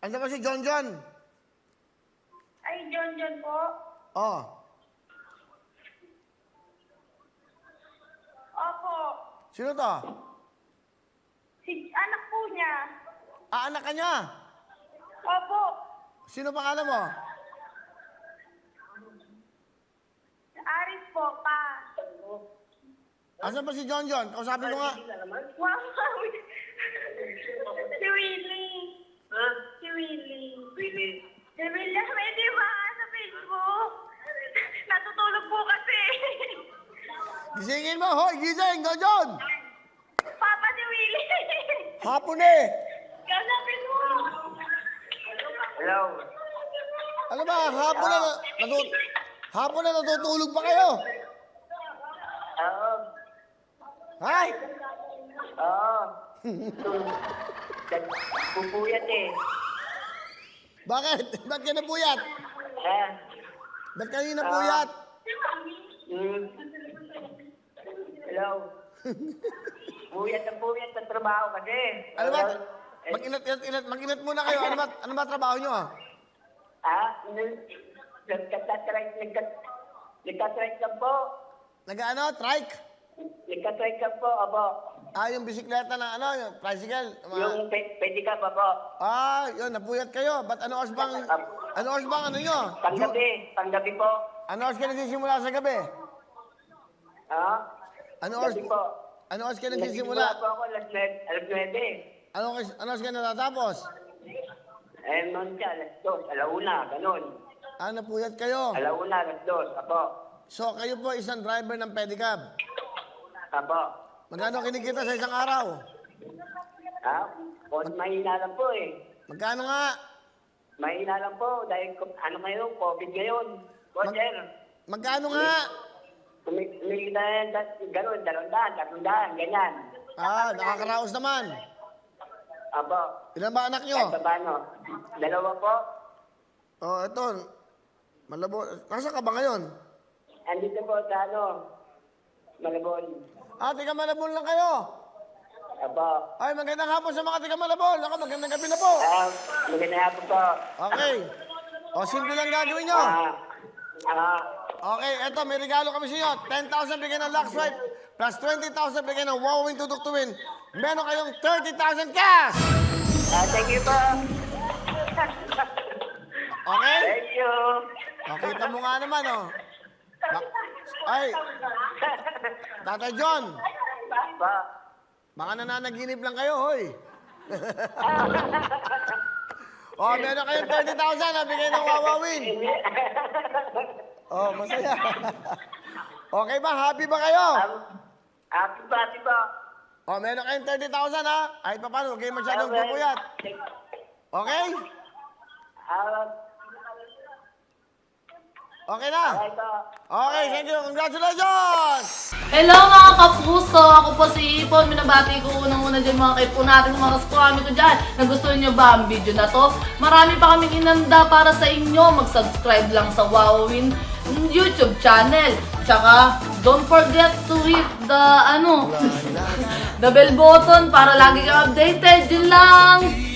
Ano ba si John John? Ay, John John po. Oh. Opo. Sino to? Si anak po niya. Ah, anak ka niya. Opo. Sino pangalan mo? Aris po, pa. Asan ba si John John? Kausapin mo nga. Wow. Si Willie. Ha? Si Willie. Willie. Si Willie, pwede ba sa Facebook? Natutulog po kasi. Gisingin mo. Hoy, gising. John John. Papa, si Willie. Hapon eh. Kasapin mo. Hello. Ano ba? Hapon na natutulog pa kayo. Oo. Ha? Oo. Pupuyat eh. Bakit? Ba't ka napuyat? Ha? Ba't kayo napuyat? Hmm. Hello. Puyat sa trabaho kasi. Ano ba? Mag-inat muna kayo. Ano ba trabaho nyo? Nagka-trike lang po. Nag-ano? Trike? Nagka-trike lang po, abo. Ah, yung bisikleta na ano, yung tricycle. Yung pwede ka pa po. Ah, yun, napuyat kayo. Ba't ano oras bang ano nyo? Panggabi po. Ano oras kayo nagsisimula sa gabi? Ha? Ano oras? Gabi po. Ano oras kayo Nagsisimula nagsisimula? po ako alas 9. Ano oras kayo natatapos? Eh, noon siya, alas 2, alauna, ganun. Ah, napuyat kayo. Alauna, alas 2, apo. So, kayo po isang driver ng pedicab. Apo. Magkano kinikita sa isang araw? Ha? Mahina lang po eh. Magkano nga? Mahina lang po dahil ano ngayon, COVID ngayon. Po, sir. Magkano nga? Kumikita yan, ganun, 200, 300, ganyan. Ah, nakakaraos naman. Apo. Ilan ba anak nyo? Kahit paano? 2 po. Oh, ito. Malabo. Nasa ka ba ngayon? Andito po sa Malabon. Ah, tiga Malabon lang kayo. Apo. Ay, magandang hapon sa mga tiga Malabon. Ako, magandang gabi na po. Magandang hapon po. Okay. O, simple lang gagawin nyo. Okay, eto, may regalo kami sa inyo. 10,000 bigyan ng Lux Ride, plus 20,000 bigyan ng Wowin Tuduktuin. Meron kayong 30,000 cash! Thank you po. Okay? Thank you. O, kita mo nga naman, oh. Ay, Tatay John, Pa. baka nananaginip lang kayo, hoy. O, meron kayong 30,000 na bigay ng Wowin. Oh, masaya. Okay ba? Happy ba kayo? Happy pa. Oh, meron kayong 30,000 ha? Kahit pa paano, huwag kayo masyadong pupuyat. Okay? Okay na? Okay, thank you. Congratulations! Hello mga kapuso! Ako po si Ipon. Minabati ko unang-una dyan mga kaipo natin, mga kaskwami ko dyan. Nagustuhan nyo ba ang video na to? Marami pa kaming inanda para sa inyo. Mag-subscribe lang sa Wowin YouTube channel. Tsaka, don't forget to hit the, the bell button para lagi kang updated. Yun lang!